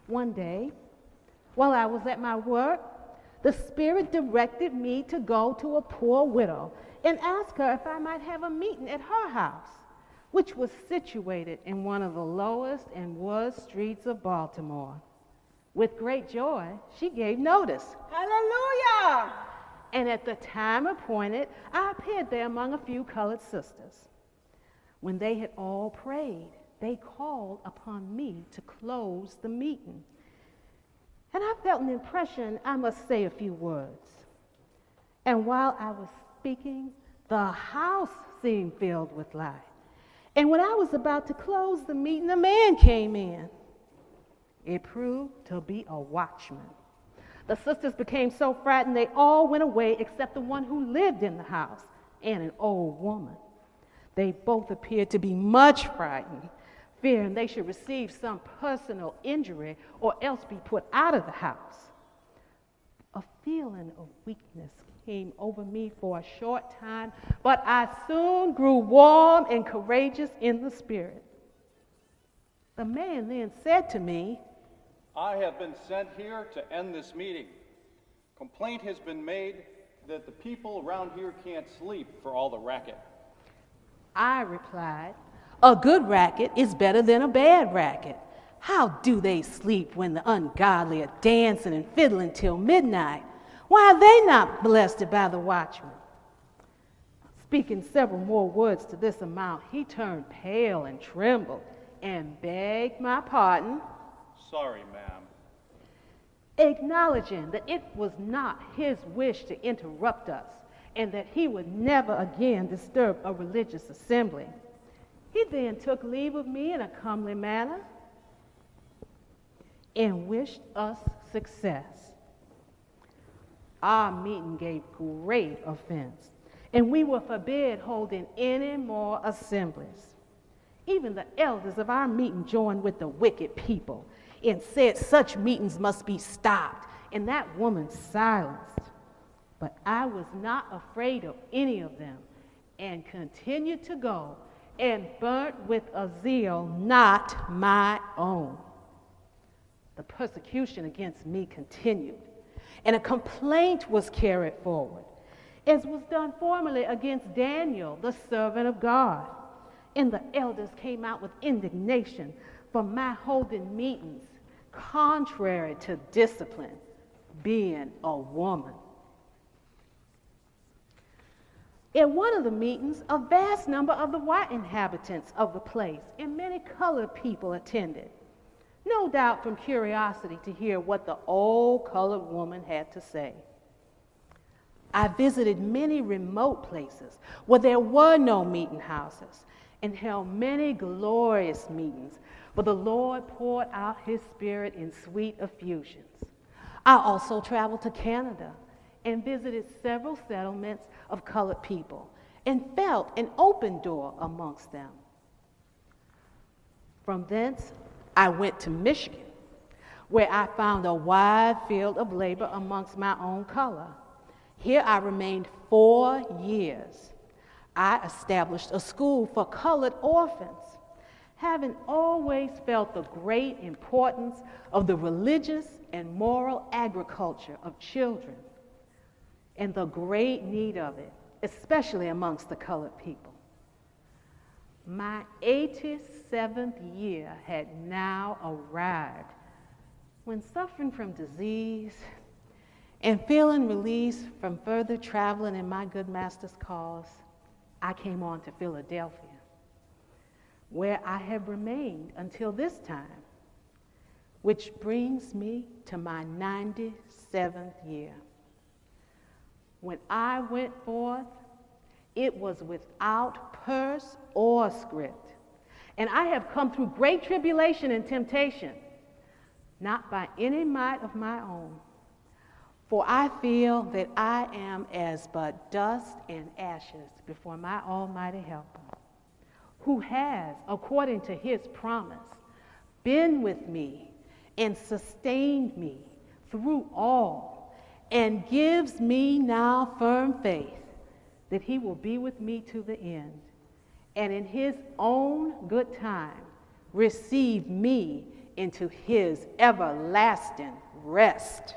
One day, while I was at my work, the Spirit directed me to go to a poor widow and ask her if I might have a meeting at her house, which was situated in one of the lowest and worst streets of Baltimore. With great joy, she gave notice. Hallelujah! And at the time appointed, I appeared there among a few colored sisters. When they had all prayed, they called upon me to close the meeting. And I felt an impression I must say a few words. And while I was speaking, the house seemed filled with light. And when I was about to close the meeting, a man came in. It proved to be a watchman. The sisters became so frightened they all went away except the one who lived in the house and an old woman. They both appeared to be much frightened, fearing they should receive some personal injury or else be put out of the house. A feeling of weakness came over me for a short time, but I soon grew warm and courageous in the spirit. The man then said to me, I have been sent here to end this meeting. Complaint has been made that the people around here can't sleep for all the racket. I replied, a good racket is better than a bad racket. How do they sleep when the ungodly are dancing and fiddling till midnight? Why are they not molested by the watchman? Speaking several more words to this amount, he turned pale and trembled and begged my pardon. Sorry, ma'am. Acknowledging that it was not his wish to interrupt us and that he would never again disturb a religious assembly. He then took leave of me in a comely manner and wished us success. Our meeting gave great offense, and we were forbid holding any more assemblies. Even the elders of our meeting joined with the wicked people and said such meetings must be stopped, and that woman silenced. But I was not afraid of any of them and continued to go and burnt with a zeal not my own. The persecution against me continued, and a complaint was carried forward, as was done formerly against Daniel, the servant of God. And the elders came out with indignation for my holding meetings contrary to discipline, being a woman. At one of the meetings, a vast number of the white inhabitants of the place and many colored people attended, no doubt from curiosity to hear what the old colored woman had to say. I visited many remote places where there were no meeting houses and held many glorious meetings where the Lord poured out his Spirit in sweet effusions. I also traveled to Canada and visited several settlements of colored people and felt an open door amongst them. From thence, I went to Michigan, where I found a wide field of labor amongst my own color. Here I remained 4 years. I established a school for colored orphans, having always felt the great importance of the religious and moral agriculture of children and the great need of it, especially amongst the colored people. My 87th year had now arrived when, suffering from disease and feeling released from further traveling in my good master's cause, I came on to Philadelphia, where I have remained until this time, which brings me to my 97th year. When I went forth, it was without purse or script, and I have come through great tribulation and temptation, not by any might of my own, for I feel that I am as but dust and ashes before my almighty helper, who has, according to his promise, been with me and sustained me through all, and gives me now firm faith that he will be with me to the end, and in his own good time receive me into his everlasting rest.